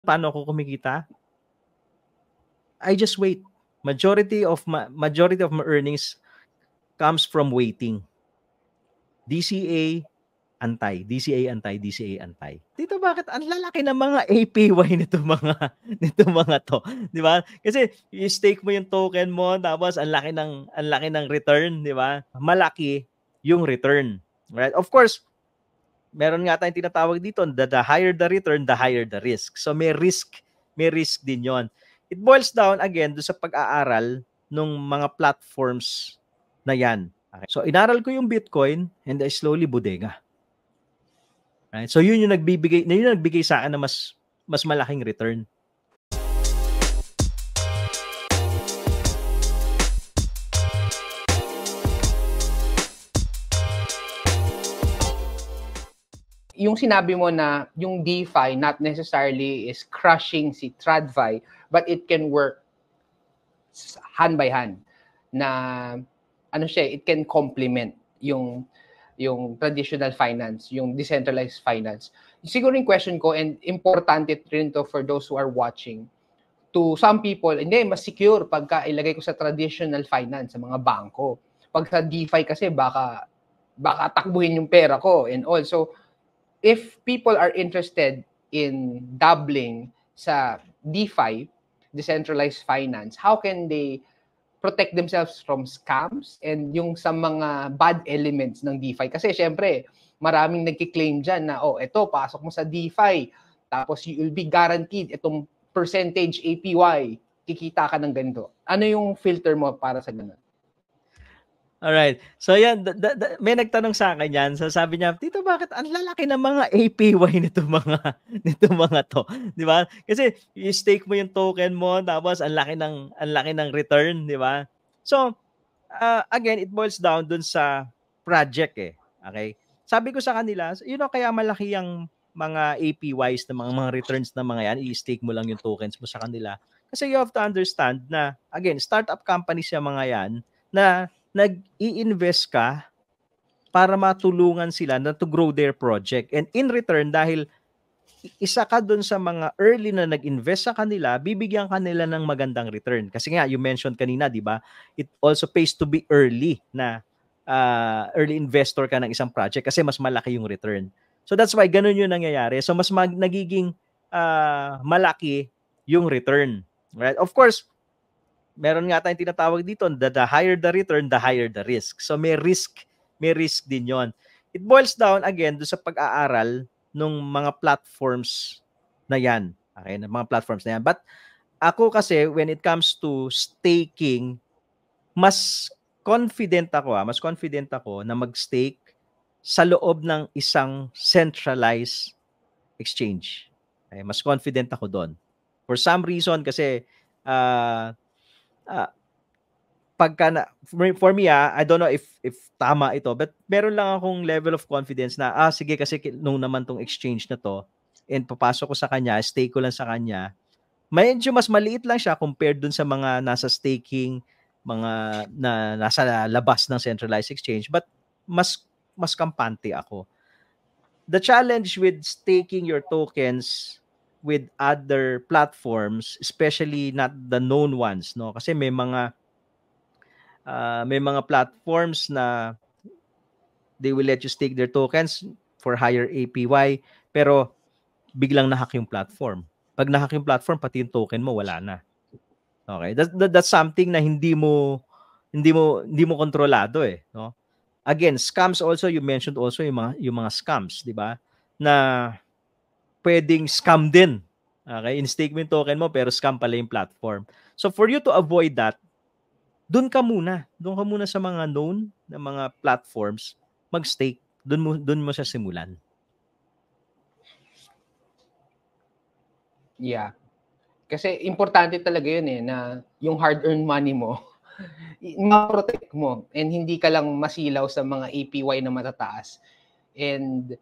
paano ako kumikita? I just wait. Majority of my earnings comes from waiting. DCA antay, DCA antay, DCA antay. Dito bakit ang lalaki ng mga APY nito mga to, 'di ba? Kasi i-stake mo yung token mo tapos ang laki ng return, 'di ba? Malaki yung return. Right? Of course, meron nga tayong tinatawag dito, the higher the return, the higher the risk. So may risk din 'yon. It boils down again do sa pag-aaral ng mga platforms na 'yan. Okay. So inaral ko yung Bitcoin and I slowly bodega. Right? So yun yung nagbigay sa akin na mas malaking return. Yung sinabi mo na yung DeFi not necessarily is crushing si TradFi, but it can work hand by hand na ano siya, it can complement yung traditional finance, yung decentralized finance. Siguro yung question ko, and importante rin to for those who are watching, to some people, hindi, mas secure pagka ilagay ko sa traditional finance, sa mga bangko. Pag sa DeFi kasi, baka takbuhin yung pera ko. And also, if people are interested in dabbling sa DeFi, decentralized finance, how can they protect themselves from scams and yung sa mga bad elements ng DeFi? Kasi syempre, maraming nagki-claim dyan na, oh, eto, pasok mo sa DeFi, tapos you will be guaranteed itong percentage APY, kikita ka ng ganito. Ano yung filter mo para sa ganun? Alright. So yan, may nagtanong sa akin yan. So sabi niya, Tito, bakit ang lalaki ng mga APY nito mga to? 'Di ba? Kasi i-stake mo yung token mo tapos ang laki ng return, 'di ba? So again, it boils down dun sa project eh. Okay? Sabi ko sa kanila, kaya malaki yung mga APYs na mga returns na mga yan, i-stake mo lang yung tokens mo sa kanila. Kasi you have to understand na, again, startup companies yung mga yan na nag-i-invest ka para matulungan sila na to grow their project. And in return, dahil isa ka dun sa mga early na nag-invest sa kanila, bibigyan kanila ng magandang return. Kasi nga, you mentioned kanina, di ba? It also pays to be early na early investor ka ng isang project kasi mas malaki yung return. So that's why ganun yung nangyayari. So mas nagiging malaki yung return. Right? Of course, meron nga tayong tinatawag dito, the higher the return, the higher the risk. So may risk din yon. It boils down again do sa pag-aaral ng mga platforms na yan. Okay, ng mga platforms na yan. But ako kasi, when it comes to staking, mas confident ako na mag-stake sa loob ng isang centralized exchange. Okay, mas confident ako doon. For some reason, kasi for me, I don't know if tama ito, but meron lang akong level of confidence na, sige, kasi nung naman tong exchange na to, and papasok ko sa kanya, stake ko lang sa kanya, medyo mas maliit lang siya compared dun sa mga nasa staking, mga na nasa labas ng centralized exchange, but mas kampante ako. The challenge with staking your tokens with other platforms, especially not the known ones, no? Kasi may mga platforms na they will let you stake their tokens for higher APY, pero biglang na-hack yung platform. Pag na-hack yung platform, pati yung token mo wala na. Okay? That's something na hindi mo kontrolado eh, no? Again, scams also, you mentioned also yung mga scams, di ba? Na pwedeng scam din. Okay? In-stake mo yung token mo, pero scam pala yung platform. So for you to avoid that, doon ka muna sa mga known na mga platforms, mag-stake. Doon mo siya simulan. Yeah. Kasi importante talaga yun eh, na yung hard-earned money mo, ma-protect mo and hindi ka lang masilaw sa mga APY na matataas. And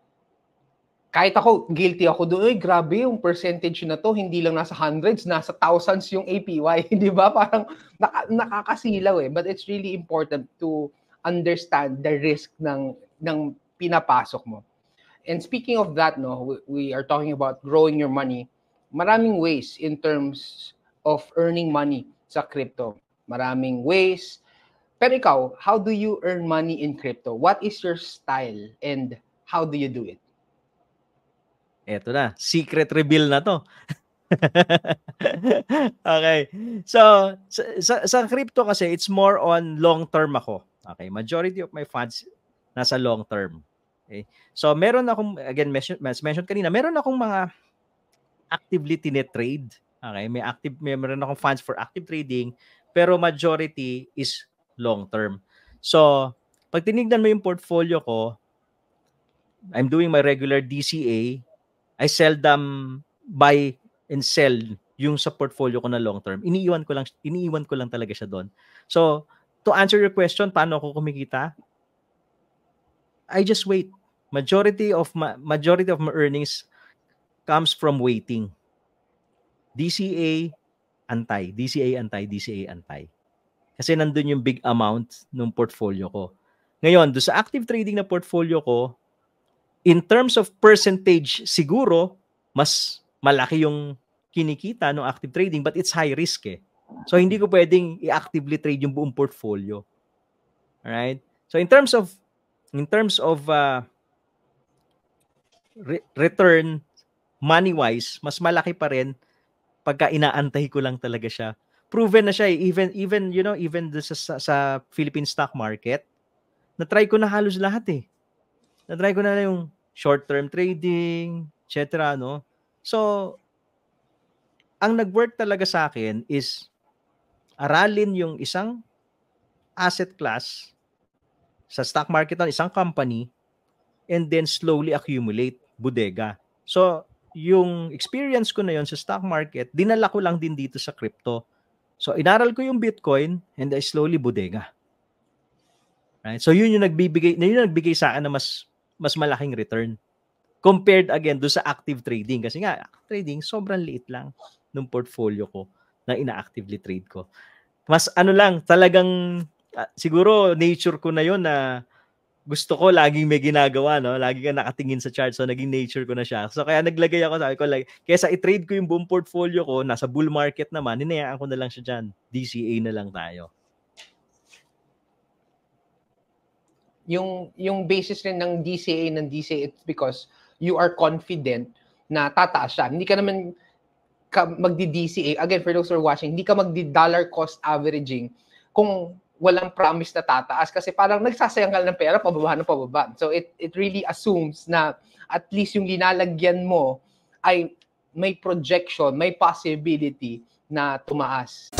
kahit ako, guilty ako doon, grabe yung percentage na to, hindi lang nasa hundreds, nasa thousands yung APY, di ba? Parang nakakasilaw eh. But it's really important to understand the risk ng pinapasok mo. And speaking of that, no, we are talking about growing your money. maraming ways in terms of earning money sa crypto. Maraming ways. Pero ikaw, how do you earn money in crypto? What is your style and how do you do it? Eto na, secret reveal na to. Okay. So, sa crypto kasi, it's more on long-term ako. Okay. Majority of my funds nasa long-term. Okay. So, meron akong, again, mention kanina, meron akong mga actively tinetrade. Okay. Meron akong funds for active trading, pero majority is long-term. So, pag tinignan mo yung portfolio ko, I'm doing my regular DCA. I seldom buy and sell yung sa portfolio ko na long term. Iniiwan ko lang talaga siya doon. So, to answer your question, paano ako kumikita? I just wait. Majority of my earnings comes from waiting. DCA antay, DCA antay, DCA antay. Kasi nandun yung big amount ng portfolio ko. Ngayon, do sa active trading na portfolio ko, in terms of percentage, siguro, mas malaki yung kinikita ng active trading, but it's high risk eh. So, hindi ko pwedeng i-actively trade yung buong portfolio. Alright? So, in terms of return, money-wise, mas malaki pa rin pagka inaantay ko lang talaga siya. Proven na siya eh. Even sa Philippine stock market, na-try ko na halos lahat eh. Na-try ko na yung short-term trading, etc. No? So, ang nag-work talaga sa akin is aralin yung isang asset class sa stock market ng isang company and then slowly accumulate bodega. So, yung experience ko na yon sa stock market, dinala ko lang din dito sa crypto. So, inaral ko yung Bitcoin and I slowly bodega. Right? So, yun yung nagbigay sa akin na mas malaking return compared again do sa active trading. Kasi nga, active trading, sobrang liit lang ng portfolio ko na ina-actively trade ko. Mas talagang siguro nature ko na yon na gusto ko laging may ginagawa, no? Lagi ka nakatingin sa chart. So, naging nature ko na siya. So, kaya naglagay ako, sabi ko, kaysa i-trade ko yung buong portfolio ko, nasa bull market naman, hinayaan ko na lang siya dyan. DCA na lang tayo. Yung basis rin ng DCA it's because you are confident na tataas siya. Hindi ka naman magdi-DCA. Again, for those who are watching, hindi ka magdi-dollar cost averaging kung walang promise na tataas kasi parang nagsasayang ka ng pera pababa. So it really assumes na at least yung linalagyan mo ay may projection, may possibility na tumaas.